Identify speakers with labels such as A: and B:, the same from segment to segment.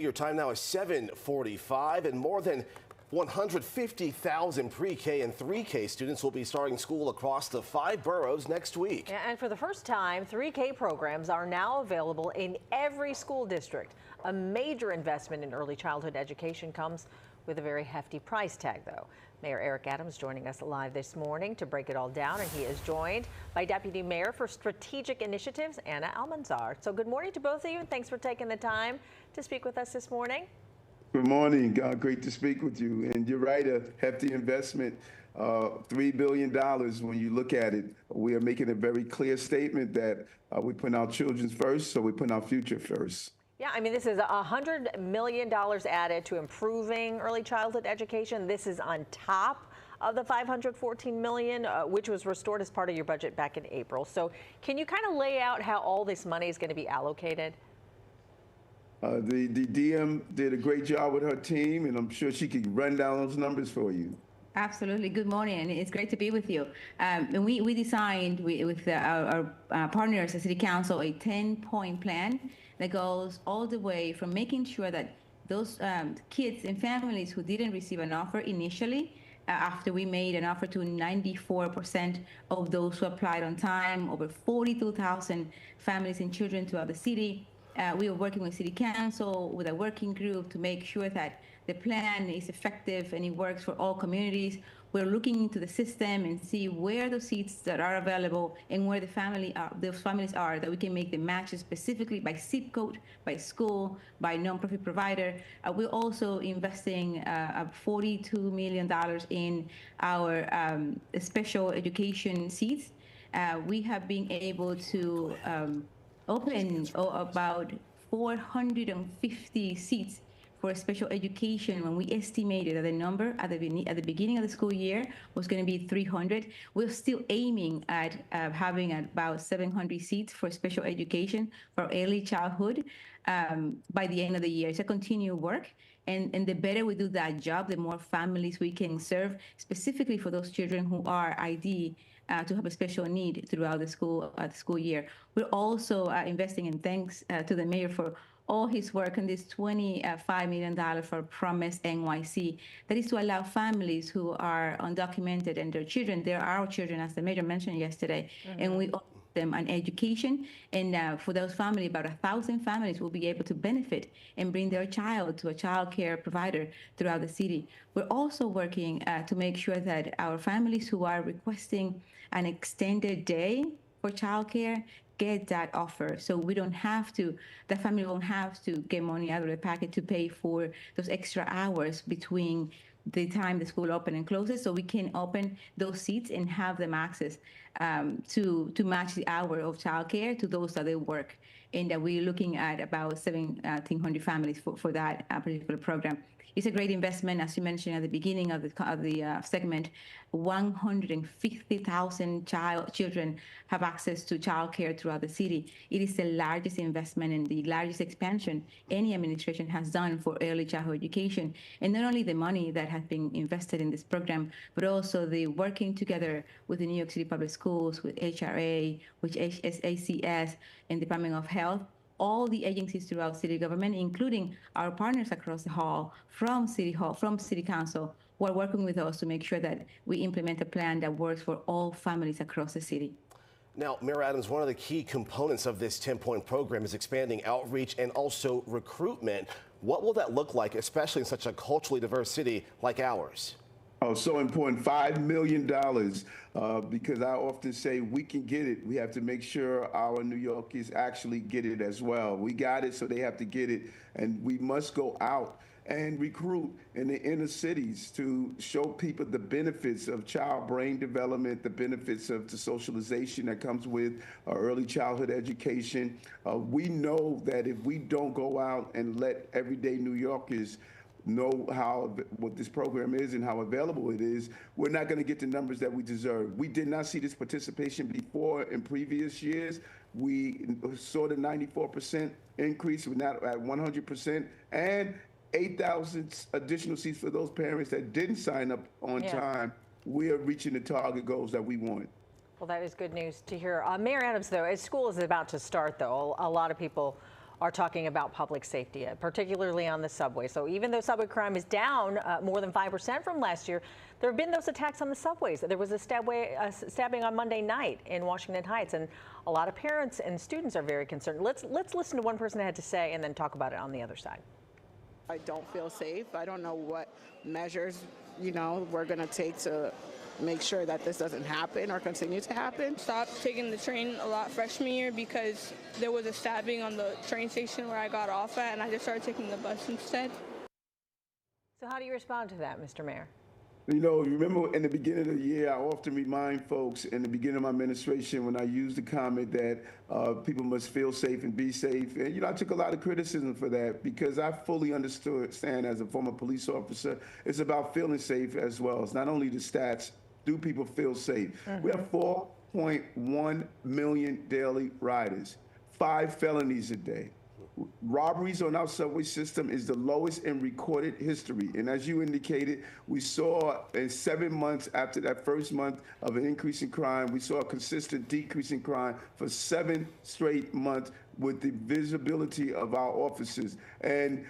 A: Your time now is 7:45, and more than 150,000 pre-K and 3K students will be starting school across the 5 boroughs next week.
B: And for the first time, 3K programs are now available in every school district. A major investment in early childhood education comes with a very hefty price tag, though. Mayor Eric Adams joining us live this morning to break it all down, and he is joined by Deputy Mayor for Strategic Initiatives, Anna Almanzar. So good morning to both of you, and thanks for taking the time to speak with us this morning.
C: Good morning. Great to speak with you. And you're right, a hefty investment, $3 billion when you look at it. We are making a very clear statement that we put our children first, so we put our future first.
B: Yeah, I mean, this is $100 million added to improving early childhood education. This is on top of the $514 million, which was restored as part of your budget back in April. So can you kind of lay out how all this money is going to be allocated?
C: The DM did a great job with her team, and I'm sure she can run down those numbers for you.
D: Absolutely. Good morning. It's great to be with you. And we designed with our partners at City Council a 10-point plan that goes all the way from making sure that those kids and families who didn't receive an offer initially, after we made an offer to 94% of those who applied on time, over 42,000 families and children throughout the city. We are working with City Council, with a working group to make sure that the plan is effective and it works for all communities. We're looking into the system and see where the seats that are available and where those families are, that we can make the matches specifically by zip code, by school, by nonprofit provider. We're also investing $42 million in our special education seats. We have been able to open about 450 seats for special education when we estimated that the number at the beginning of the school year was going to be 300. We're still aiming at having about 700 seats for special education for early childhood by the end of the year. It's a continued work. And the better we do that job, the more families we can serve, specifically for those children who are ID to have a special need throughout the school year. We're also investing in, thanks to the mayor for all his work on this $25 million for Promise NYC. That is to allow families who are undocumented and their children, they're our children, as the mayor mentioned yesterday, and we offer them an education. And for those families, about 1,000 families will be able to benefit and bring their child to a child care provider throughout the city. We're also working to make sure that our families who are requesting an extended day for childcare get that offer, so we don't have to, the family won't have to get money out of the pocket to pay for those extra hours between the time the school opens and closes, so we can open those seats and have them access to match the hour of childcare to those that they work. And we're looking at about 1,700 families for that particular program. It's a great investment, as you mentioned at the beginning of the segment. 150,000 children have access to childcare throughout the city. It is the largest investment and the largest expansion any administration has done for early childhood education. And not only the money that has been invested in this program, but also the working together with the New York City Public Schools, with HRA, with ACS, and Department of Health. All the agencies throughout city government, including our partners across the hall, from City Council, who are working with us to make sure that we implement a plan that works for all families across the city.
A: Now, Mayor Adams, one of the key components of this 10-point program is expanding outreach and also recruitment. What will that look like, especially in such a culturally diverse city like ours?
C: Oh, so important. $5 million, because I often say we can get it. We have to make sure our New Yorkers actually get it as well. We got it, so they have to get it. And we must go out and recruit in the inner cities to show people the benefits of child brain development, the benefits of the socialization that comes with early childhood education. We know that if we don't go out and let everyday New Yorkers know what this program is and how available it is, we're not going to get the numbers that we deserve. We did not see this participation before in previous years. We saw the 94% increase. We're not at 100%, and 8,000 additional seats for those parents that didn't sign up on time. We are reaching the target goals that we want.
B: Well, that is good news to hear. Mayor Adams, though, as school is about to start, though, a lot of people are talking about public safety, particularly on the subway. So even though subway crime is down more than 5% from last year, there have been those attacks on the subways. There was a stabbing on Monday night in Washington Heights, and a lot of parents and students are very concerned. Let's listen to one person had to say and then talk about it on the other side.
E: I don't feel safe. I don't know what measures, we're going to take to make sure that this doesn't happen or continue to happen.
F: Stopped taking the train a lot freshman year because there was a stabbing on the train station where I got off at, and I just started taking the bus instead.
B: So how do you respond to that, Mr. Mayor?
C: Remember in the beginning of the year, I often remind folks in the beginning of my administration when I used the comment that people must feel safe and be safe. And, I took a lot of criticism for that because I fully understand as a former police officer, it's about feeling safe as well. It's not only the stats, do people feel safe? Mm-hmm. We have 4.1 million daily riders, 5 felonies a day. Robberies on our subway system is the lowest in recorded history. And as you indicated, we saw in 7 months after that first month of an increase in crime, we saw a consistent decrease in crime for 7 straight months with the visibility of our officers. And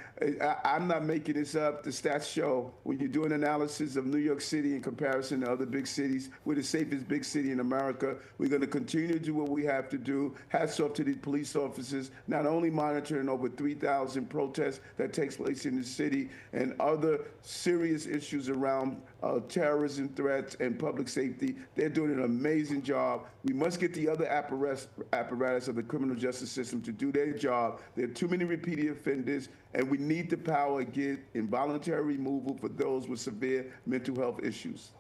C: I'm not making this up. The stats show when you do an analysis of New York City in comparison to other big cities, we're the safest big city in America. We're going to continue to do what we have to do. Hats off to the police officers, not only monitoring over 3,000 protests that takes place in the city and other serious issues around terrorism threats and public safety. They're doing an amazing job. We must get the other apparatus of the criminal justice system to do their job. There are too many repeated offenders, and we need the power to get involuntary removal for those with severe mental health issues.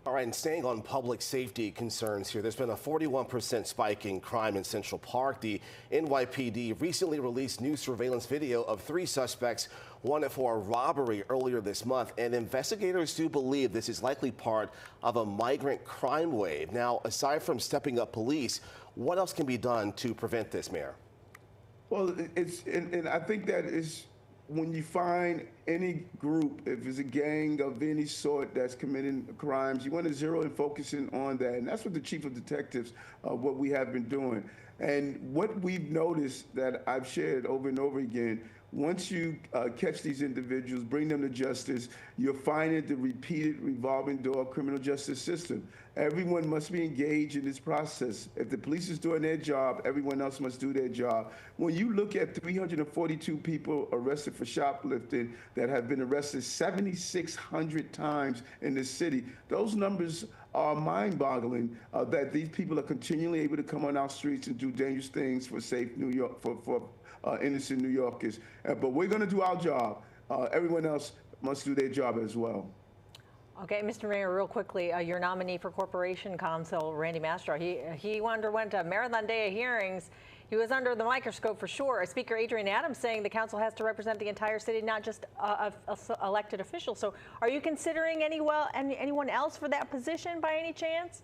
A: All right, and staying on public safety concerns here, there's been a 41% spike in crime in Central Park. The NYPD recently released new surveillance video of 3 suspects wanted for a robbery earlier this month, and investigators do believe this is likely part of a migrant crime wave. Now, aside from stepping up police, what else can be done to prevent this, Mayor?
C: Well, and I think that is when you find any group, if it's a gang of any sort that's committing crimes, you want to zero in focusing on that. And that's what the chief of detectives, what we have been doing. And what we've noticed that I've shared over and over again, once you catch these individuals, bring them to justice, you're finding the repeated revolving door criminal justice system. Everyone must be engaged in this process. If the police is doing their job, everyone else must do their job. When you look at 342 people arrested for shoplifting that have been arrested 7,600 times in the city, those numbers are mind-boggling, that these people are continually able to come on our streets and do dangerous things for safe New York, for innocent New Yorkers. But we're going to do our job. Everyone else must do their job as well.
B: Okay, Mr. Mayor, real quickly, your nominee for Corporation Counsel, Randy Mastro, he underwent a marathon day of hearings. He was under the microscope for sure. Speaker Adrian Adams saying the council has to represent the entire city, not just elected officials. So are you considering anyone else for that position by any chance?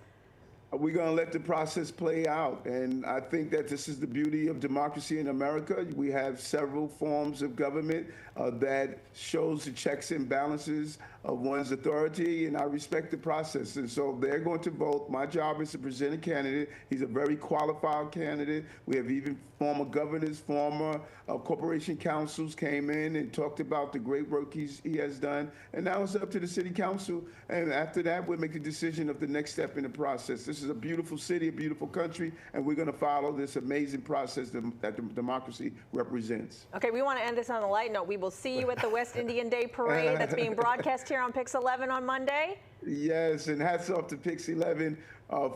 C: We're going to let the process play out. And I think that this is the beauty of democracy in America. We have several forms of government that shows the checks and balances of one's authority, and I respect the process. And so they're going to vote. My job is to present a candidate. He's a very qualified candidate. We have even former governors, former corporation councils came in and talked about the great work he has done. And now it's up to the city council. And after that, we'll make a decision of the next step in the process. This is a beautiful city, a beautiful country, and we're going to follow this amazing process that the democracy represents.
B: Okay, we want to end this on a light note. We will see you at the West Indian Day Parade that's being broadcast here on Pix 11 on Monday.
C: Yes, and hats off to Pix 11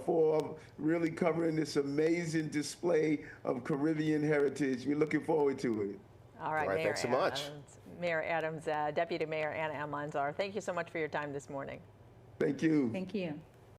C: for really covering this amazing display of Caribbean heritage. We're looking forward to it.
B: All right, Mayor
A: thanks so much.
B: Mayor Adams, Deputy Mayor Anna Almanzar, thank you so much for your time this morning.
C: Thank you.
D: Thank you.